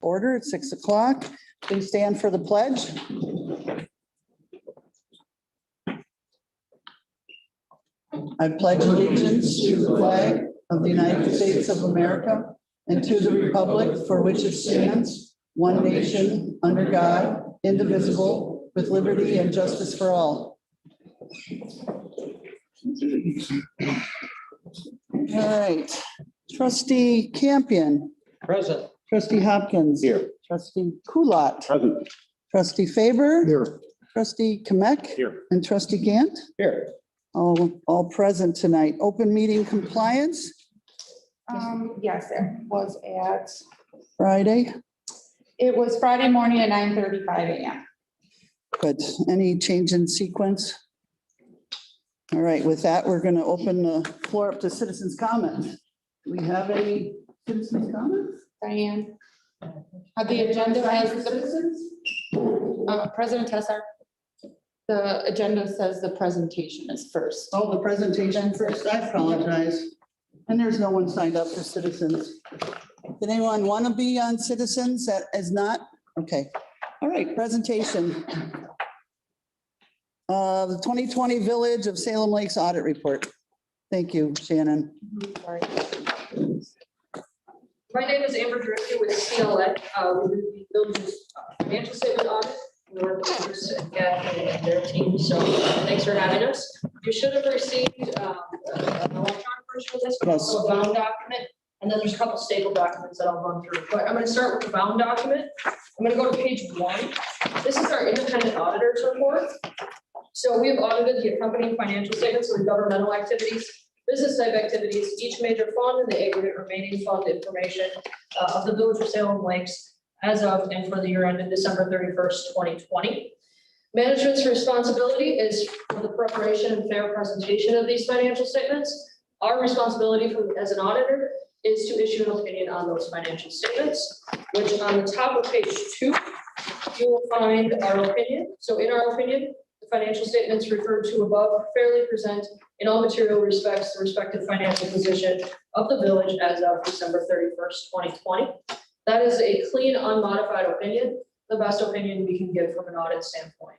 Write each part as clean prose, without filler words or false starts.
order at 6 o'clock. Please stand for the pledge. I pledge allegiance to the flag of the United States of America and to the republic for which it stands, one nation, under God, indivisible, with liberty and justice for all. All right. Trustee Campion. Present. Trustee Hopkins. Here. Trustee Kulat. Present. Trustee Faber. Here. Trustee Kamek. Here. And Trustee Gant. Here. All present tonight. Open meeting compliance, Yes, it was Friday. Friday morning at 9:35 a.m. Good. Any change in sequence? All right, with that, we're going to open the floor up to citizens' comments. Do we have any citizens' comments? Diane? The agenda has, Citizens? President Tessar, the agenda says the presentation is first. Oh, the presentation first. I apologize. And there's no one signed up for citizens. Did anyone want to be on citizens that is not? Okay. All right, presentation. The 2020 Village of Salem Lakes Audit Report. Thank you, Shannon. Sorry. My name is Amber Drifty with CLA. We do the village's financial statement audit. We work with Bruce and Kathy and their team, so thanks for having us. You should have received an electronic version of this, but also a bound document. And then there's a couple staple documents that I'll run through. But I'm going to start with the bound document. I'm going to go to page 1. This is our independent auditor's report. So we have audited the accompanying financial statements of the governmental activities, business type activities, each major fund, and the aggregate remaining fund information of the Village of Salem Lakes as of and for the year ended December 31st, 2020. Management's responsibility is for the preparation and fair presentation of these financial statements. Our responsibility as an auditor is to issue an opinion on those financial statements, which on the top of page 2, you will find our opinion. So in our opinion, the financial statements referred to above fairly present in all material respects the respective financial position of the village as of December 31st, 2020. That is a clean, unmodified opinion, the best opinion we can give from an audit standpoint.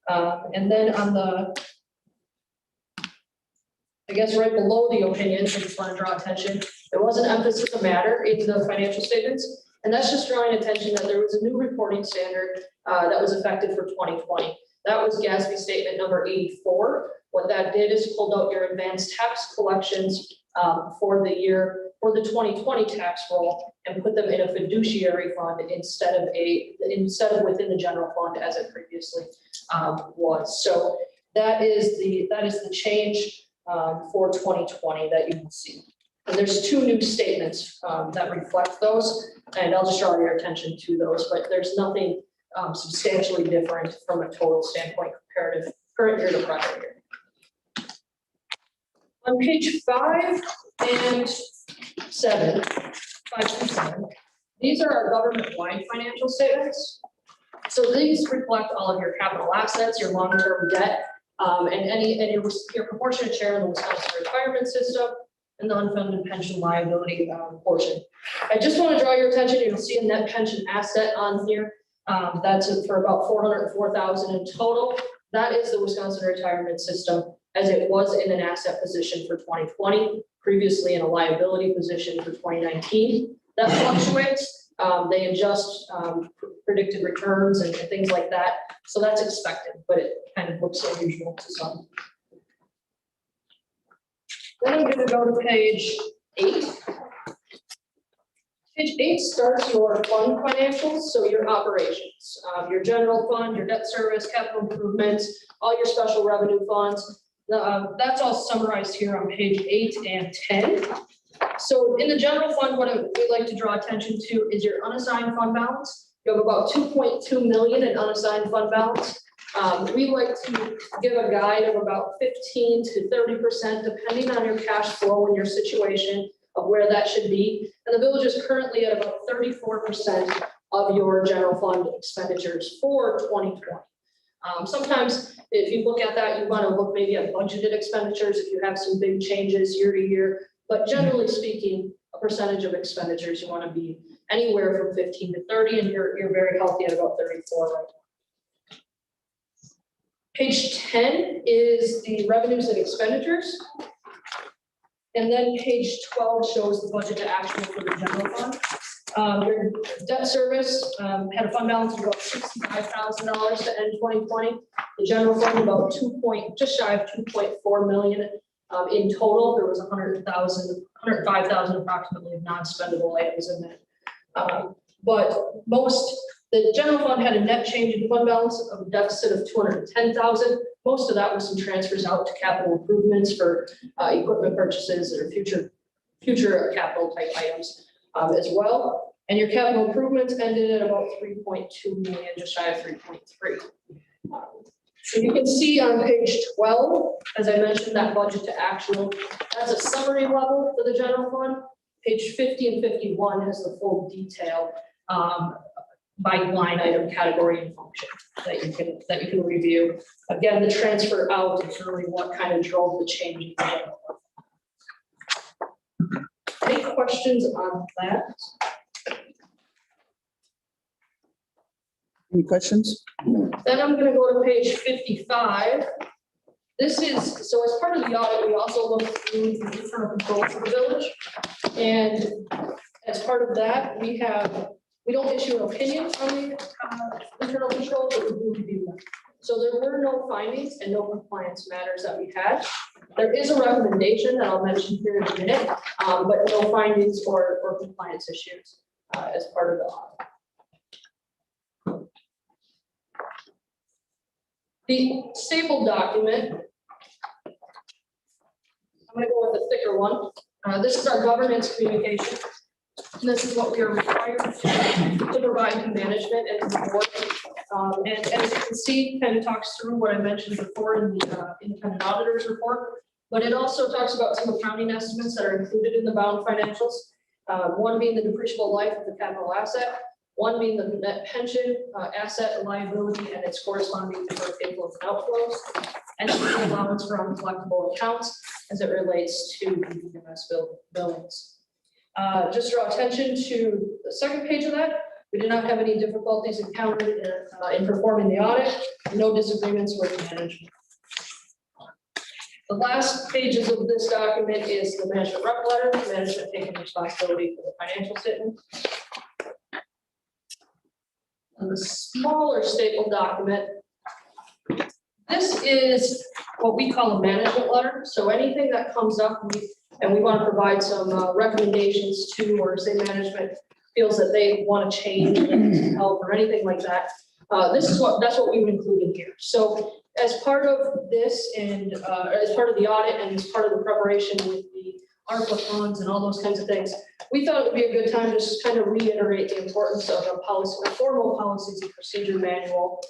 And then on the, I guess right below the opinion, I just want to draw attention, there was an emphasis of matter in the financial statements, and that's just drawing attention that there was a new reporting standard that was effective for 2020. That was GASB statement number 84. What that did is pulled out your advanced tax collections for the year, for the 2020 tax roll, and put them in a fiduciary fund instead of within the general fund as it previously was. So that is the change for 2020 that you can see. And there's 2 new statements that reflect those, and I'll just draw your attention to those, but there's nothing substantially different from a total standpoint comparative current year to prior year. On page 5 and 7, 5 through 7, these are our government-wide financial statements. So these reflect all of your capital assets, your long-term debt, and your proportionate share in the Wisconsin retirement system, and the unfunded pension liability portion. I just want to draw your attention. You'll see a net pension asset on here. That's for about $404,000 in total. That is the Wisconsin retirement system as it was in an asset position for 2020, previously in a liability position for 2019. That fluctuates. They adjust predicted returns and things like that. So that's expected, but it kind of looks unusual to some. Then I'm going to go to page 8. Page 8 starts your fund financials, so your operations, your general fund, your debt service, capital improvements, all your special revenue funds. That's all summarized here on page 8 and 10. So in the general fund, what we'd like to draw attention to is your unassigned fund balance. You have about $2.2 million in unassigned fund balance. We like to give a guide of about 15 to 30%, depending on your cash flow and your situation of where that should be. And the village is currently at about 34% of your general fund expenditures for 2020. Sometimes if you look at that, you want to look maybe at budgeted expenditures if you have some big changes year to year. But generally speaking, a percentage of expenditures. You want to be anywhere from 15 to 30, and you're very healthy at about 34 right now. Page 10 is the revenues and expenditures. And then page 12 shows the budget to actual for the general fund. Your debt service had a fund balance of about $65,000 to end 2020. The general fund about just shy of 2.4 million in total. There was 105,000 approximately of non-spendable items in that. But the general fund had a net change in fund balance of a deficit of 210,000. Most of that was some transfers out to capital improvements for equipment purchases or future capital type items as well. And your capital improvements ended at about 3.2 million, just shy of 3.3. So you can see on page 12, as I mentioned, that budget to actual, that's a summary level for the general fund. Page 50 and 51 has the full detail by line item, category, and function that you can review. Again, the transfer out is really what kind of drove the change in the general fund. Any questions on that? Any questions? Then I'm going to go to page 55. This is, so as part of the audit, we also looked through the internal controls for the village. And as part of that, we don't issue an opinion on the internal controls, but we do review them. So there were no findings and no compliance matters that we had. There is a recommendation that I'll mention here in a minute, but no findings or compliance issues as part of the audit. The stapled document, I'm going to go with a thicker one. This is our governance communication. And this is what we are required to provide to management and to the board. And as you can see, kind of talks through what I mentioned before in the independent auditor's report, but it also talks about some accounting estimates that are included in the bound financials. One being the depreciable life of the capital asset, one being the net pension asset and liability and its corresponding deferred inflows and outflows, and the allowance for uncollectible accounts as it relates to the EMS billings. Just draw attention to the second page of that. We did not have any difficulties encountered in performing the audit, no disagreements with management. The last pages of this document is the management rep letter, management taking responsibility for the financial statement. And the smaller staple document, this is what we call a management letter. So anything that comes up and we want to provide some recommendations to, or say management feels that they want to change help or anything like that. That's what we would include in here. So as part of this and as part of the audit and as part of the preparation with the ARPA funds and all those kinds of things, we thought it would be a good time to just kind of reiterate the importance of a policy, a formal policies and procedure manual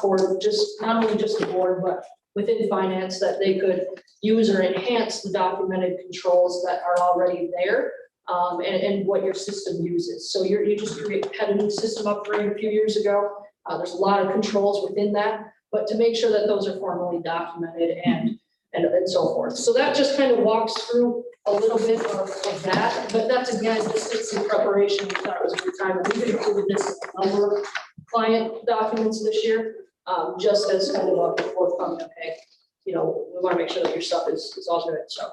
for just not only just the board, but within finance that they could use or enhance the documented controls that are already there and what your system uses. So you just had a new system upgrade a few years ago. There's a lot of controls within that, but to make sure that those are formally documented and so forth. So that just kind of walks through a little bit of that, but that's again, just in preparation. We thought it was a good time. We've included this in a number of client documents this year, just as kind of a forthcoming, okay, we want to make sure that your stuff is all good. So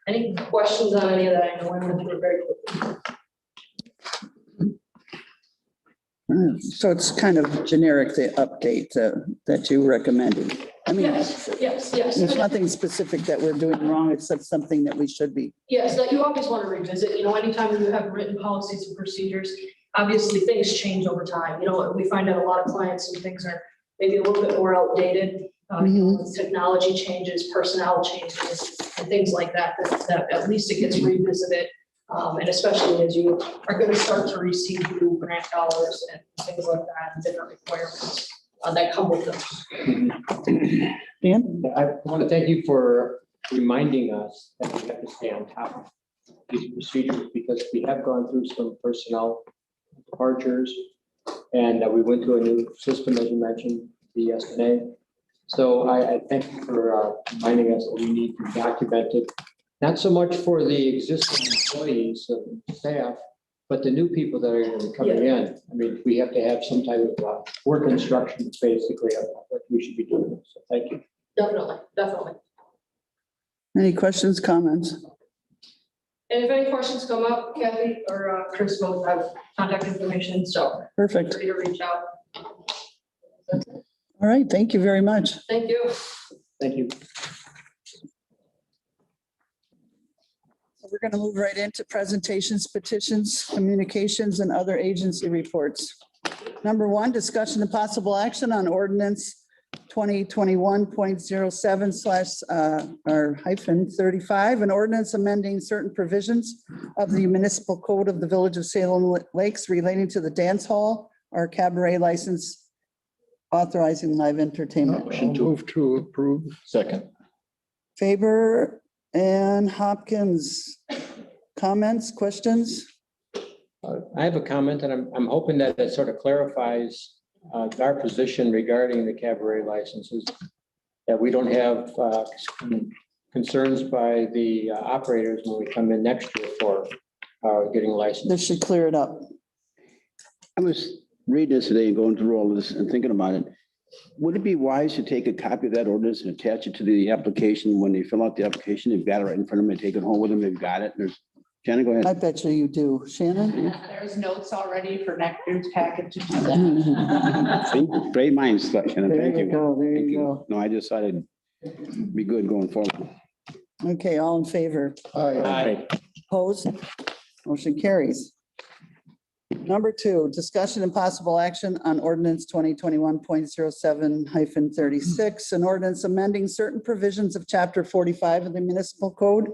any questions on any of that? I know I went through it very quickly. So it's kind of generic, the update that you recommended. I mean, yes. There's nothing specific that we're doing wrong, except something that we should be. Yes, that you always want to revisit, anytime you have written policies and procedures, obviously things change over time. We find out a lot of clients and things are maybe a little bit more outdated. Technology changes, personnel changes, and things like that, that at least it gets revisited. And especially as you are going to start to receive new grant dollars and things like that, and different requirements that come with them. Dan? I want to thank you for reminding us that we have to stay on top of these procedures, because we have gone through some personnel departures and we went to a new system, as you mentioned, the SNA. So I thank you for reminding us that we need to document it Not so much for the existing employees and staff, but the new people that are going to be coming in. I mean, we have to have some type of work instructions basically of what we should be doing. So thank you. Definitely, definitely. Any questions, comments? And if any questions come up, Kathy or Chris both have contact information, so Perfect. free to reach out. All right, thank you very much. Thank you. Thank you. So we're going to move right into presentations, petitions, communications, and other agency reports. Number one, discussion and possible action on ordinance 2021.07 or -35, an ordinance amending certain provisions of the municipal code of the Village of Salem Lakes relating to the dance hall or cabaret license, authorizing live entertainment. Motion to move to approve. Second. Faber and Hopkins, comments, questions? I have a comment, and I'm hoping that it sort of clarifies our position regarding the cabaret licenses, that we don't have concerns by the operators when we come in next year for getting licensed. This should clear it up. I was reading this today and going through all this and thinking about it. Would it be wise to take a copy of that ordinance and attach it to the application when they fill out the application? They've got it right in front of them, they take it home with them, they've got it. There's, Shannon, go I ahead. bet you do. Shannon? There's notes already for next year's package to do that. See, great minds, Shannon, There thank you you. go, there Thank you you. go. No, I just thought it'd be good going forward. Okay, all in favor? Aye. Opposed? Motion carries. Number two, discussion and possible action on ordinance 2021.07-36, an ordinance amending certain provisions of chapter 45 of the municipal code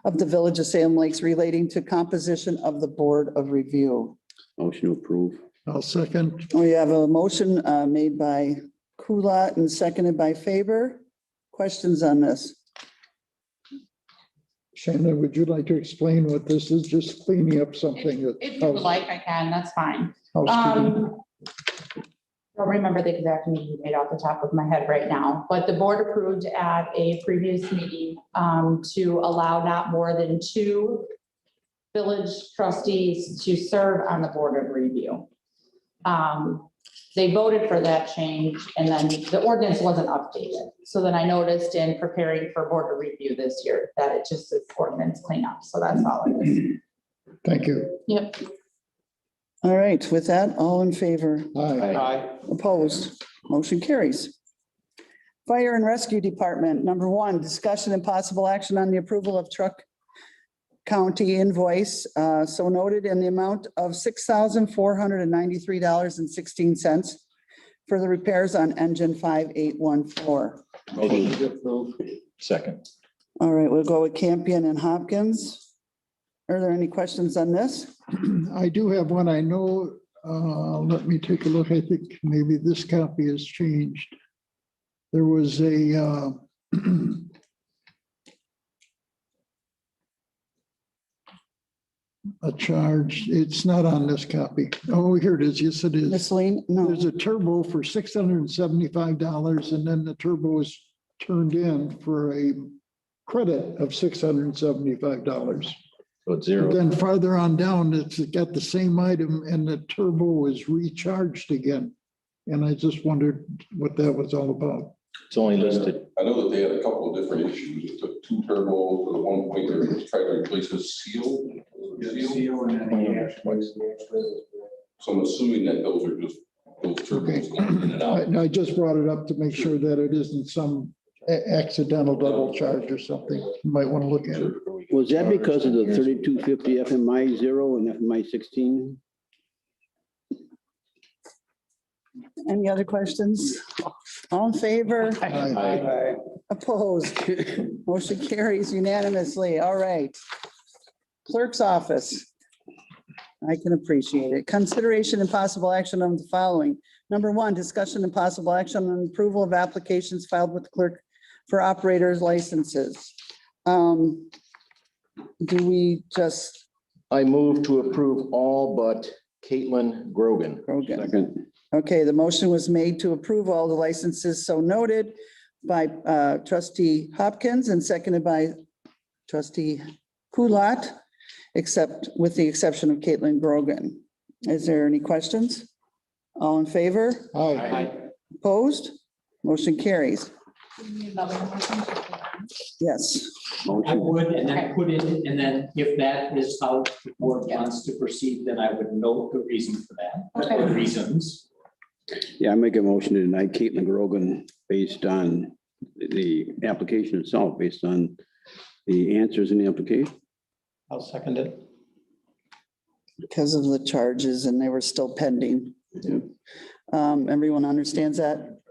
of the Village of Salem Lakes relating to composition of the Board of Review. Motion to approve. I'll second. We have a motion made by Kulat and seconded by Faber. Questions on this? Shannon, would you like to explain what this is? Just cleaning up something that. If you would like, I can, that's fine. housekeeping. Don't remember the exact meeting date off the top of my head right now, but the board approved at a previous meeting to allow not more than 2 village trustees to serve on the Board of Review. They voted for that change and then the ordinance wasn't updated. So then I noticed in preparing for Board of Review this year that it just is ordinance cleanup. So that's all it is. Thank you. Yep. All right, with that, all in favor? Aye. Aye. Opposed? Motion carries. Fire and Rescue Department, number one, discussion and possible action on the approval of truck county invoice, so noted in the amount of $6,493.16 for the repairs on engine 5814. Motion to approve. Second. All right, we'll go with Campion and Hopkins. Are there any questions on this? I do have one. I know, let me take a look. I think maybe this copy has changed. There was a charge. It's not on this copy. Oh, here it is. Yes, it is. Miscellaneous? No. There's a turbo for $675 and then the turbo is turned in for a credit of $675. So it's But then farther on down, it's got the same item and the turbo is recharged again. And I just wondered what that was all about. It's only listed. I know that they had a couple of different issues. It took 2 turbos, at one point they were trying to replace a seal. So I'm assuming that those are just, those turbos going in and out. I just brought it up to make sure that it isn't some accidental double charge or something. You might want to look at it. Was that because of the 3250 FMI 0 and FMI 16? Any other questions? All in favor? Aye. Opposed? Motion carries unanimously. All right. Clerk's office. I can appreciate it. Consideration and possible action on the following. Number one, discussion and possible action on approval of applications filed with the clerk for operators licenses. Do we just? I move to approve all but Caitlin Grogan. Grogan. Second. Okay, the motion was made to approve all the licenses so noted by trustee Hopkins and seconded by trustee Kulat, except with the exception of Caitlin Grogan. Is there any questions? All in favor? Aye. Opposed? Motion carries. Yes. I Motion, would, and then put it, and then if that is how the board wants to proceed, then I would note the reason for that, Okay. or reasons. yeah, I make a motion to deny Caitlin Grogan based on the application itself, based on the answers in the application. I'll second it. Because of the charges and they were still pending. Everyone understands that?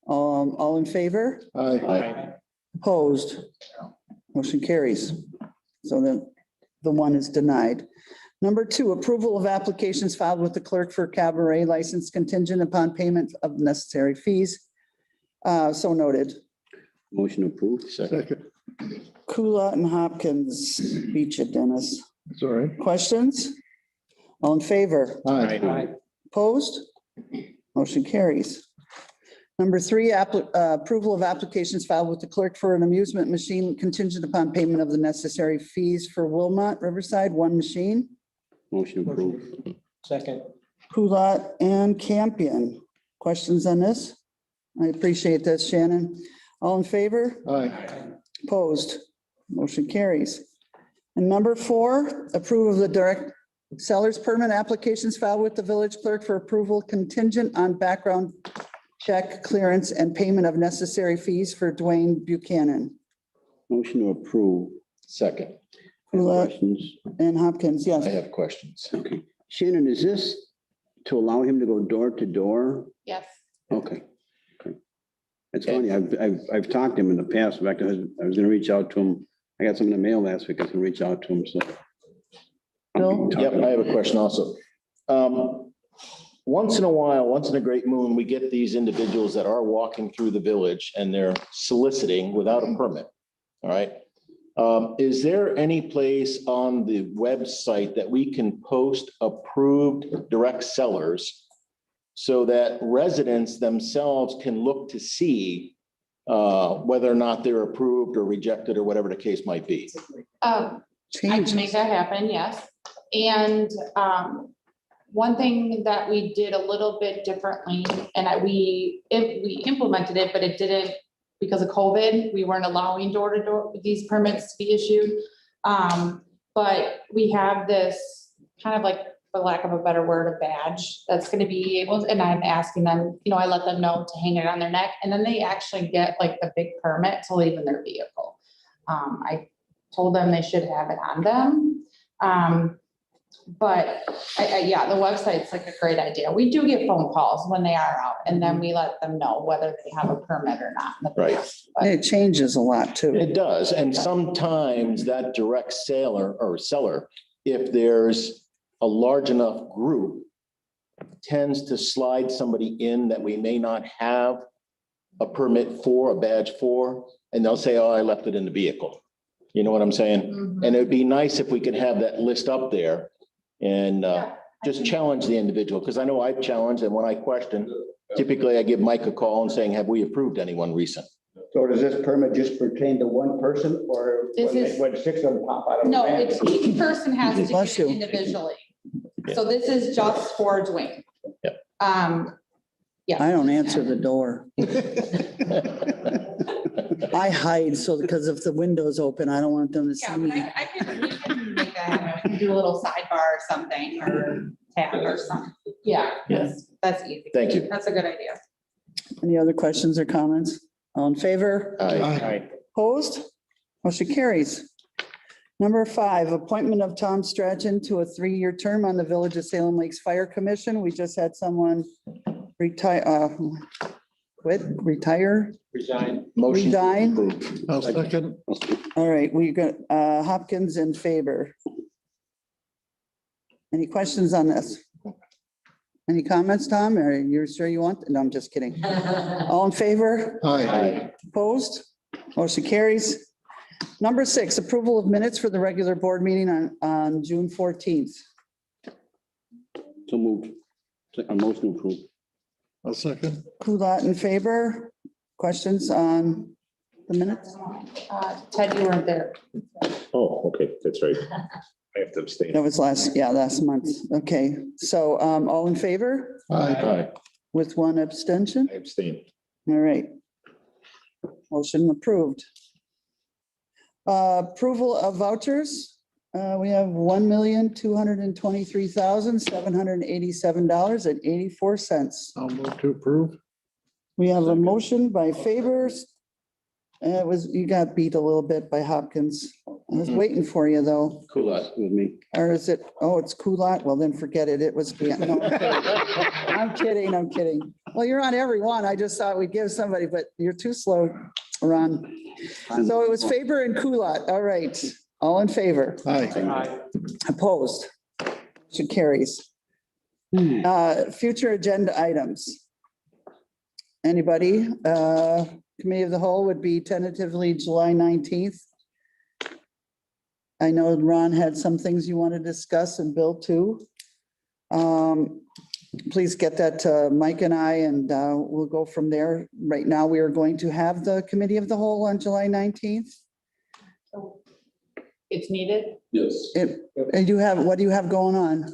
All in favor? Aye. Opposed? Motion carries. So the one is denied. Number 2, approval of applications filed with the clerk for cabaret license contingent upon payment of necessary fees. So noted. Motion approved. Second. Kula and Hopkins beat you, Dennis. It's all right. Questions? All in favor? Aye. Opposed? Motion carries. Number 3, approval of applications filed with the clerk for an amusement machine contingent upon payment of the necessary fees for Wilmot Riverside, 1 machine. Motion approved. Second. Kulat and Campion. Questions on this? I appreciate this, Shannon. All in favor? Aye. Opposed? Motion carries. And number 4, approve of the direct seller's permit applications filed with the village clerk for approval contingent on background check clearance and payment of necessary fees for Dwayne Buchanan. Motion to approve. Second, Any Kulat questions? and Hopkins, I yes. have questions. Okay. Shannon, is this to allow him to go door to door? Yes. Okay. Okay. It's funny, I've talked to him in the past. In fact, I was gonna reach out to him. I got something in the mail last week. I was gonna reach out to him, so. Bill? Yep, I have a question also. Once in a while, once in a great moon, we get these individuals that are walking through the village and they're soliciting without a permit. All right. Is there any place on the website that we can post approved direct sellers so that residents themselves can look to see whether or not they're approved or rejected or whatever the case might be? I can make that happen, yes. And one thing that we did a little bit differently, and we implemented it, but it didn't, because of COVID, we weren't allowing door-to-door these permits to be issued. But we have this kind of like, for lack of a better word, a badge that's gonna be able, and I'm asking them, I let them know to hang it on their neck, and then they actually get like the big permit to leave in their vehicle. I told them they should have it on them. But yeah, the website's like a great idea. We do get phone calls when they are out, and then we let them know whether they have a permit or not. Right. It changes a lot too. It does, and sometimes that direct seller, if there's a large enough group, tends to slide somebody in that we may not have a permit for, a badge for, and they'll say, oh, I left it in the vehicle. You know what I'm saying? Mhm. And it'd be nice if we could have that list up there and just challenge the individual, because I know I've challenged, and when I question, typically I give Mike a call and saying, have we approved anyone recent? So does this permit just pertain to one person or This is- when 6 of them pop out of the No, van? it's each person has to Bless get it you. individually. So this is just for Dwayne. Yeah. I don't answer the door. I hide because if the window's open, I don't want them to see Yeah, but me. we can make that happen. We can do a little sidebar or something, or tab or something. Yeah, that's easy. Thank you. That's a good idea. Any other questions or comments? All in favor? Aye. Opposed? Motion carries. Number 5, appointment of Tom Strachan to a 3-year term on the Village of Salem Lakes Fire Commission. We just had someone retire, Resign. Motion Resign. approved. I'll second. All right, we got Hopkins in favor. Any questions on this? Any comments, Tom? Are you sure you want? No, I'm just kidding. All in favor? Aye. Opposed? Motion carries. Number 6, approval of minutes for the regular board meeting on June 14th. So moved. A motion approved. I'll second. Kulat in favor. Questions on the minutes? Ted, you weren't there. Oh, okay, that's right. I have to abstain. That was last month. Okay, so all in favor Aye. Aye. with one abstention? I abstain. All right. Motion approved. Approval of vouchers. We have $1,223,787.84. I'll move to approve. We have a motion by Favors. You got beat a little bit by Hopkins. I was waiting for you, though. Cool with me. Or is it, it's Kulat? Well, then forget it. It was, no, I'm kidding. I'm kidding. Well, you're on every one. I just thought we'd give somebody, but you're too slow, Ron. So it was Faber and Kulat. All right. All in favor? Aye. Opposed? Motion carries. Future agenda items. Anybody? Committee of the Whole would be tentatively July 19th. I know Ron had some things you want to discuss and Bill too. Please get that to Mike and I, and we'll go from there. Right now, we are going to have the Committee of the Whole on July 19th. It's needed. Yes. And what do you have going on?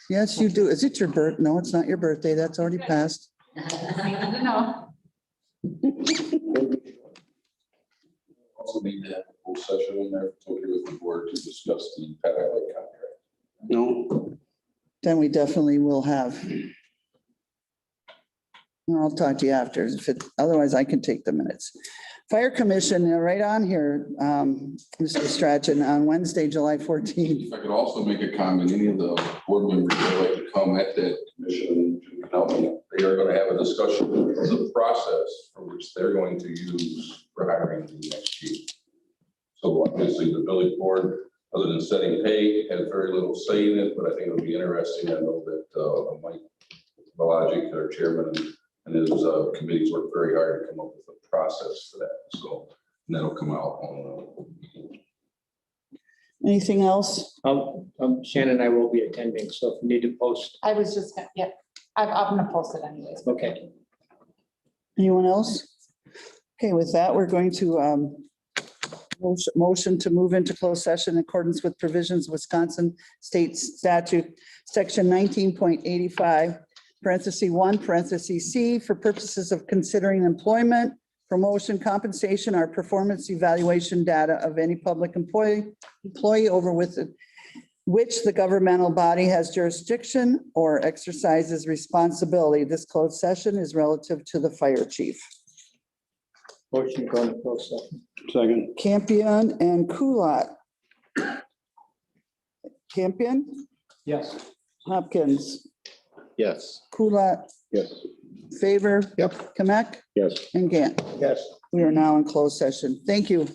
Yes, you do. Is it your birth? No, it's not your birthday. That's already passed. No. Also need to have a full session in there, it's okay with the board to discuss the Pat Alley contract. No, Then we definitely will have. I'll talk to you after. Otherwise, I can take the minutes. Fire Commission, they're right on here, Mr. Strachan, on Wednesday, July 14th. If I could also make a comment, any of the board members that would like to come at that commission, they are going to have a discussion of the process for which they're going to use for hiring the next chief. So obviously the village board, other than setting pay, has very little say in it, but I think it'll be interesting. I know that Mike Balajic, our chairman, and his committees work very hard to come up with a process for that. So that'll come out on. Anything else? Shannon and I will be attending, so if you need to post, I was just, yeah, I'm gonna post it anyways. okay. Anyone else? Okay, with that, we're going to motion to move into closed session in accordance with provisions of Wisconsin State Statute, Section 19.85, parentheses 1, parentheses C, for purposes of considering employment, promotion, compensation, or performance evaluation data of any public employee over with which the governmental body has jurisdiction or exercises responsibility. This closed session is relative to the fire chief. Motion going to close session. second. Campion and Kulat. Campion, Yes. Hopkins, Yes. Kulat, Yes. Favor. Yep. Kamek, Yes. and Gant. Yes. We are now in closed session. Thank you.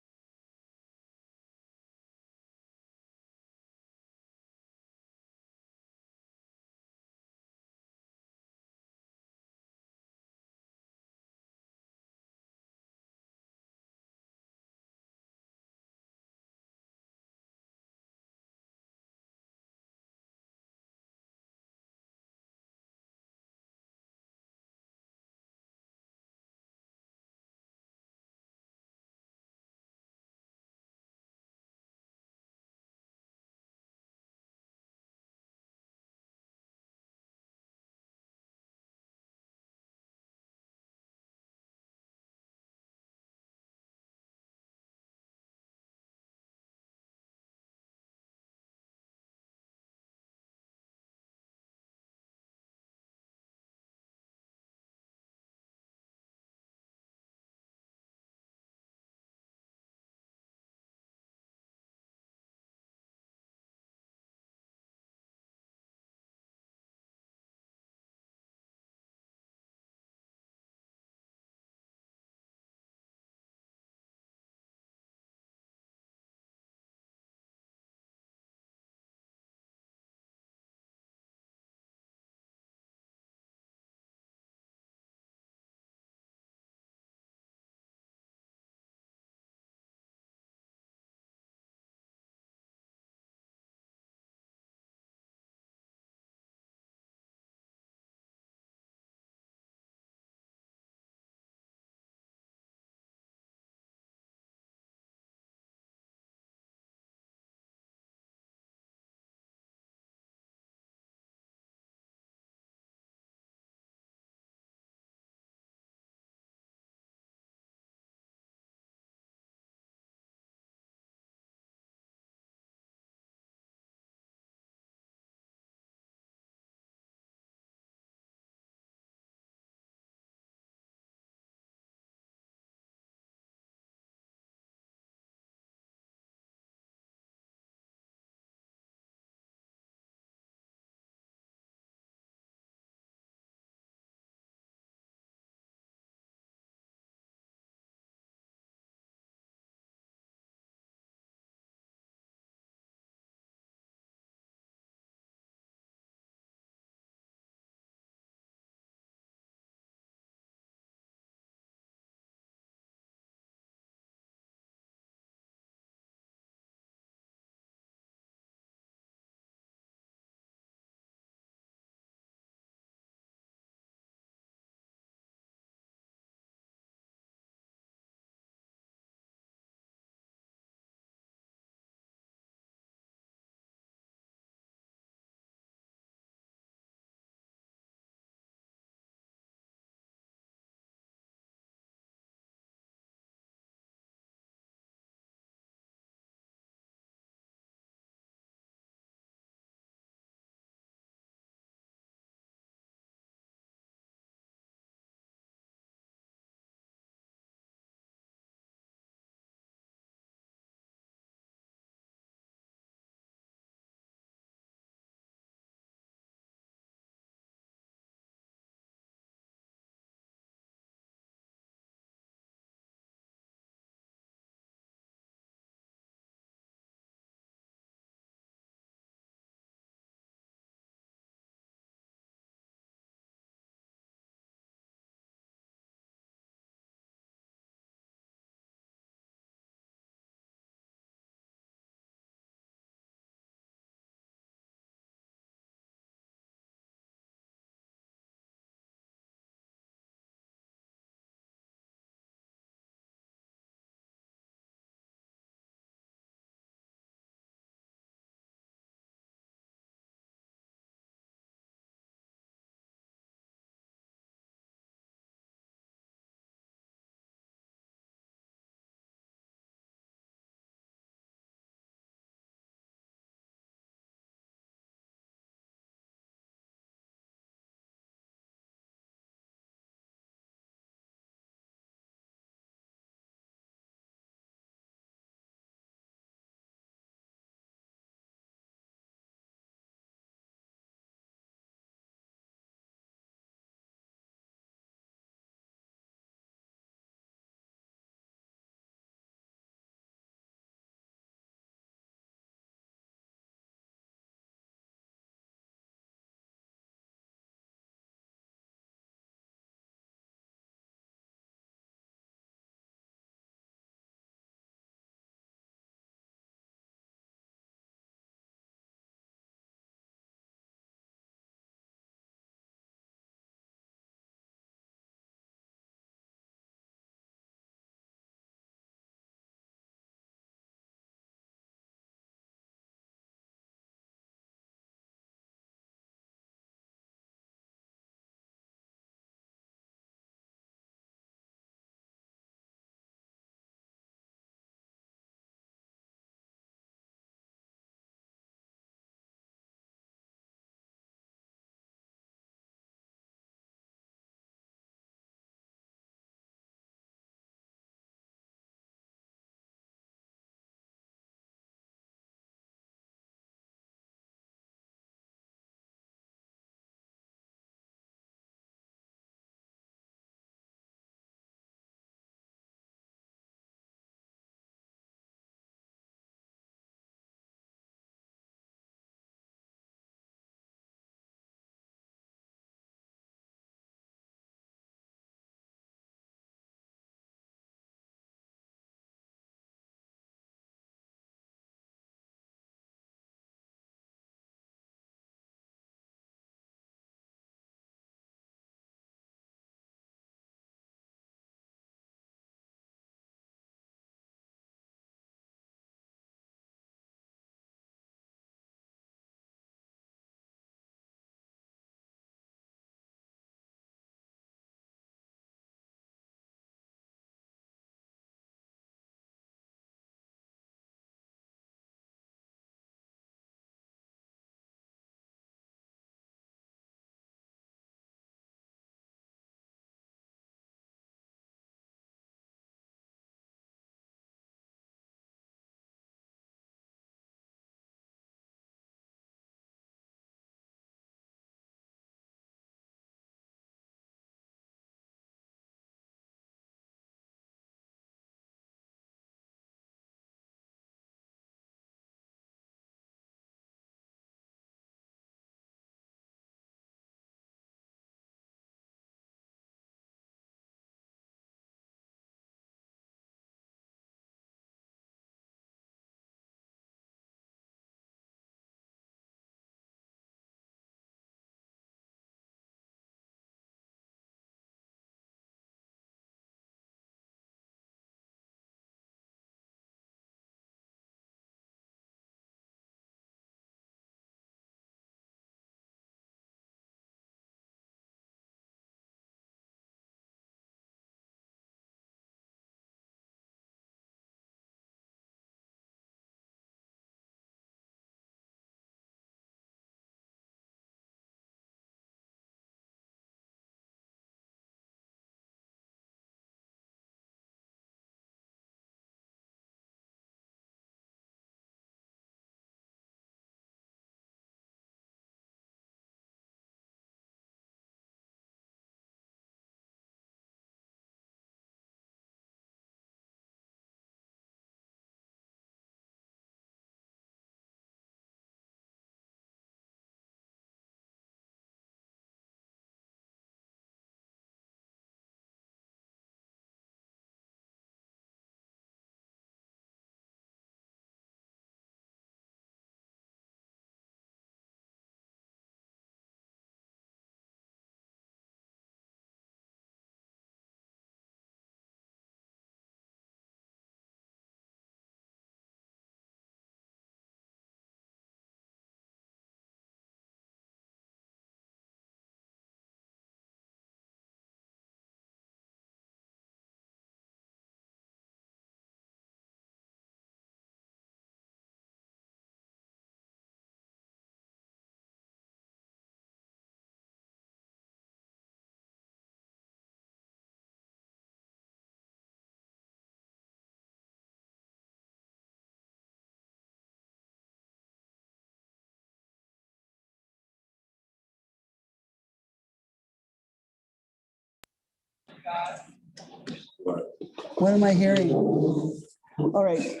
What am I hearing? All right,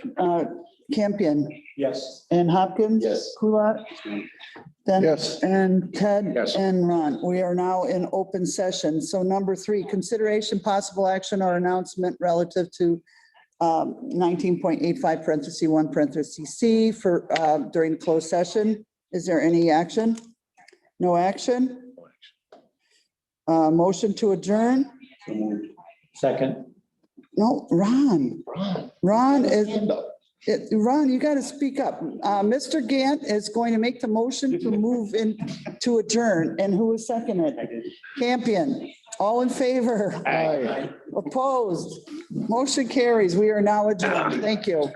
Campion Yes. and Hopkins? Yes. Kulat? Then, Yes. and Ted? Yes. And Ron, we are now in open session. So number 3, consideration, possible action or announcement relative to 19.85 parentheses 1 parentheses C for during the closed session. Is there any action? No action? Motion to adjourn? Second. No, Ron. Ron is, Ron, you got to speak up. Mr. Gant is going to make the motion to move in to adjourn. And who is seconded? Campion. All in favor? Aye. Opposed? Motion carries. We are now adjourned. Thank you.